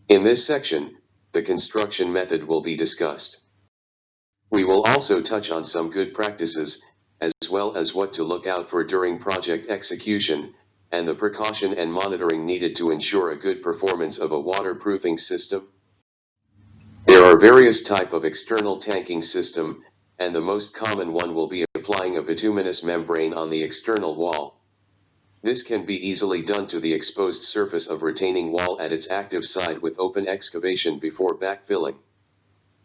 In this section, the construction method will be discussed. We will also touch on some good practices, as well as what to look out for during project execution, and the precaution and monitoring needed to ensure a good performance of a waterproofing system. There are various types of external tanking system, and the most common one will be applying a bituminous membrane on the external wall. This can be easily done to the exposed surface of retaining wall at its active side with open excavation before backfilling.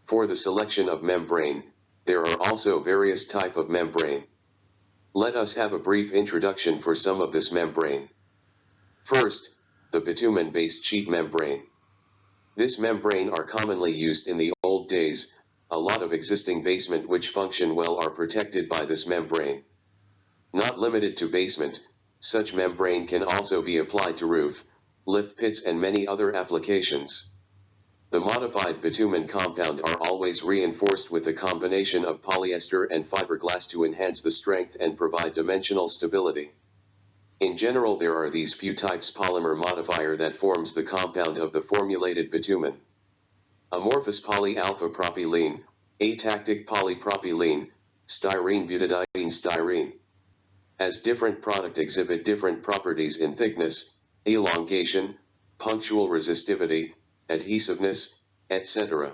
For the selection of membrane, there are also various types of membrane. Let us have a brief introduction for some of this membrane. First, the bitumen-based sheet membrane. This membrane are commonly used in the old days. A lot of existing basement which function well are protected by this membrane. Not limited to basement, such membrane can also be applied to roof, lift pits and many other applications. The modified bitumen compound are always reinforced with a combination of polyester and fiberglass to enhance the strength and provide dimensional stability. In general, there are these few types polymer modifier that forms the compound of the formulated bitumen. Amorphous polyalpha propylene, atactic polypropylene, styrene butadiene styrene. As different product exhibit different properties in thickness, elongation, punctual resistivity, adhesiveness, etc.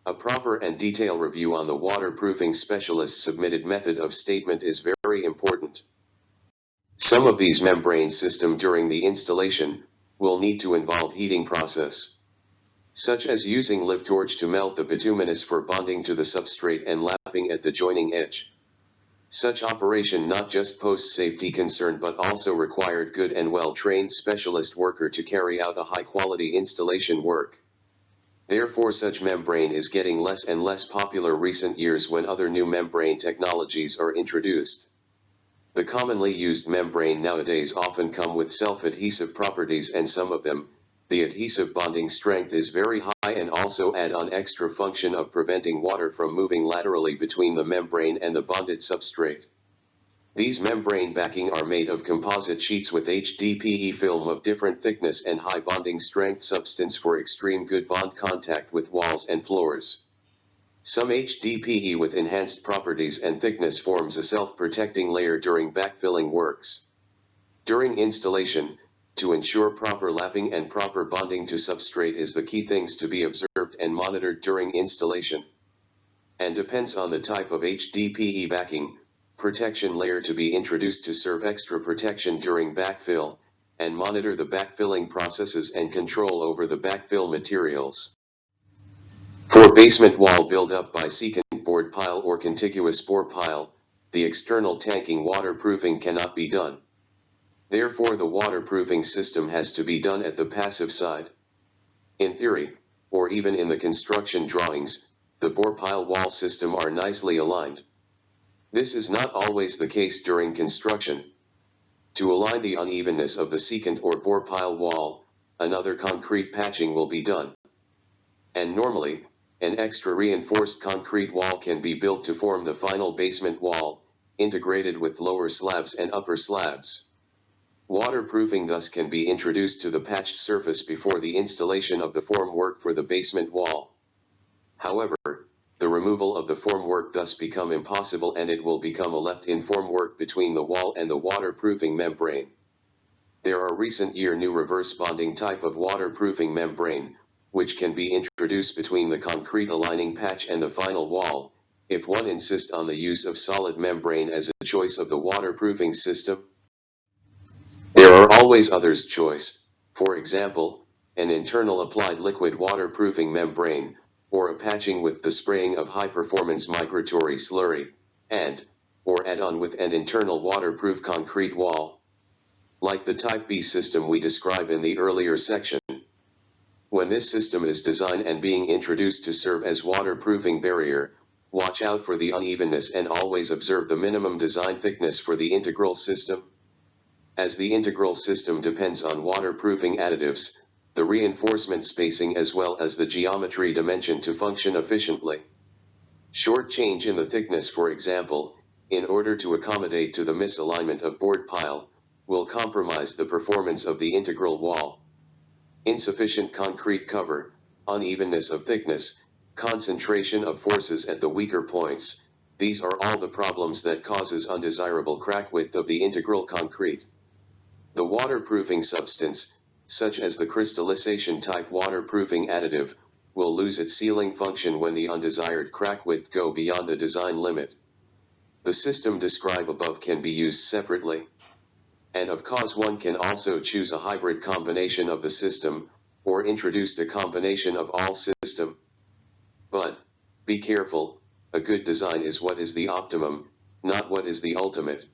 A proper and detailed review on the waterproofing specialist submitted method of statement is very important. Some of these membrane system during the installation will need to involve heating process, such as using lip torch to melt the bituminous for bonding to the substrate and lapping at the joining edge. Such operation not just post safety concern but also required good and well-trained specialist worker to carry out a high-quality installation work. Therefore such membrane is getting less and less popular recent years when other new membrane technologies are introduced. The commonly used membrane nowadays often come with self-adhesive properties, and some of them, the adhesive bonding strength is very high and also add on extra function of preventing water from moving laterally between the membrane and the bonded substrate. These membrane backing are made of composite sheets with HDPE film of different thickness and high bonding strength substance for extreme good bond contact with walls and floors. Some HDPE with enhanced properties and thickness forms a self-protecting layer during backfilling works. During installation, to ensure proper lapping and proper bonding to substrate is the key things to be observed and monitored during installation. And depends on the type of HDPE backing, protection layer to be introduced to serve extra protection during backfill, and monitor the backfilling processes and control over the backfill materials. For basement wall build-up by secant board pile or contiguous bore pile, the external tanking waterproofing cannot be done. Therefore the waterproofing system has to be done at the passive side. In theory, or even in the construction drawings, the bore pile wall system are nicely aligned. This is not always the case during construction. To align the unevenness of the secant or bore pile wall, another concrete patching will be done. And normally, an extra reinforced concrete wall can be built to form the final basement wall, integrated with lower slabs and upper slabs. Waterproofing thus can be introduced to the patched surface before the installation of the formwork for the basement wall. However, the removal of the formwork thus become impossible and it will become a left-in formwork between the wall and the waterproofing membrane. There are recent year new reverse bonding type of waterproofing membrane, which can be introduced between the concrete aligning patch and the final wall, if one insists on the use of solid membrane as a choice of the waterproofing system. There are always others' choice, for example, an internal applied liquid waterproofing membrane, or a patching with the spraying of high-performance migratory slurry, or add-on with an internal waterproof concrete wall. Like the Type B system we described in the earlier section. When this system is designed and being introduced to serve as waterproofing barrier, watch out for the unevenness and always observe the minimum design thickness for the integral system. As the integral system depends on waterproofing additives, the reinforcement spacing as well as the geometry dimension to function efficiently. Short change in the thickness, for example, in order to accommodate to the misalignment of board pile, will compromise the performance of the integral wall. insufficient concrete cover, unevenness of thickness, concentration of forces at the weaker points. These are all the problems that causes undesirable crack width of the integral concrete. The waterproofing substance, such as the crystallization type waterproofing additive, will lose its sealing function when the undesired crack width go beyond the design limit. The system described above can be used separately. And of course one can also choose a hybrid combination of the system, or introduce a combination of all system. But, be careful, a good design is what is the optimum, not what is the ultimate.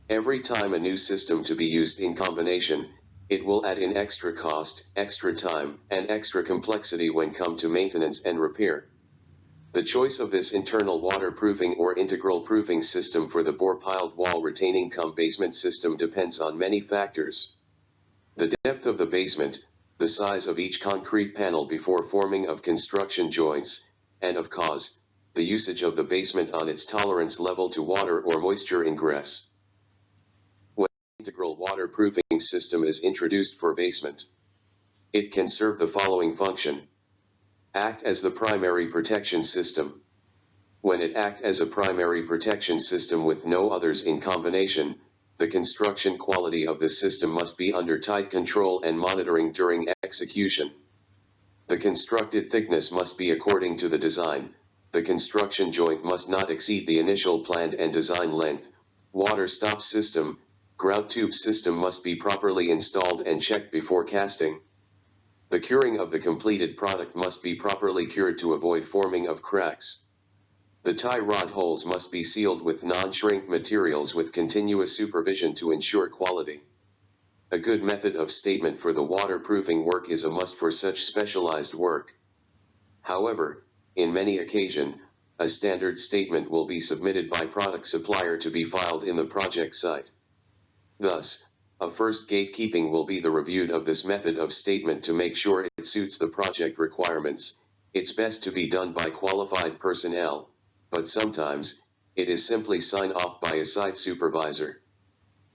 Every time a new system to be used in combination, it will add in extra cost, extra time, and extra complexity when come to maintenance and repair. The choice of this internal waterproofing or integral proofing system for the bore-piled wall retaining basement system depends on many factors. The depth of the basement, the size of each concrete panel before forming of construction joints, and of course, the usage of the basement on its tolerance level to water or moisture ingress. When an integral waterproofing system is introduced for basement, it can serve the following function. Act as the primary protection system. When it acts as a primary protection system with no others in combination, the construction quality of the system must be under tight control and monitoring during execution. The constructed thickness must be according to the design. The construction joint must not exceed the initial planned and design length. Water stop system, grout tube system must be properly installed and checked before casting. The curing of the completed product must be properly cured to avoid forming of cracks. The tie rod holes must be sealed with non-shrink materials with continuous supervision to ensure quality. A good method of statement for the waterproofing work is a must for such specialized work. However, in many occasions, a standard statement will be submitted by product supplier to be filed in the project site. Thus, a first gatekeeping will be the review of this method of statement to make sure it suits the project requirements. It's best to be done by qualified personnel, but sometimes, it is simply signed off by a site supervisor.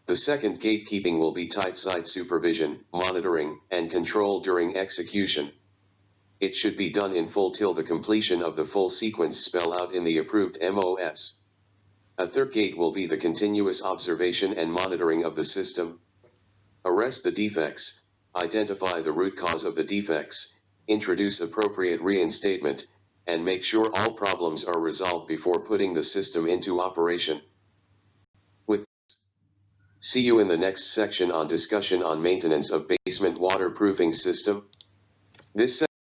The second gatekeeping will be tight site supervision, monitoring, and control during execution. It should be done in full till the completion of the full sequence spelled out in the approved MOS. A third gate will be the continuous observation and monitoring of the system. Arrest the defects, identify the root cause of the defects, introduce appropriate reinstatement, and make sure all problems are resolved before putting the system into operation. See you in the next section on discussion on maintenance of basement waterproofing system. This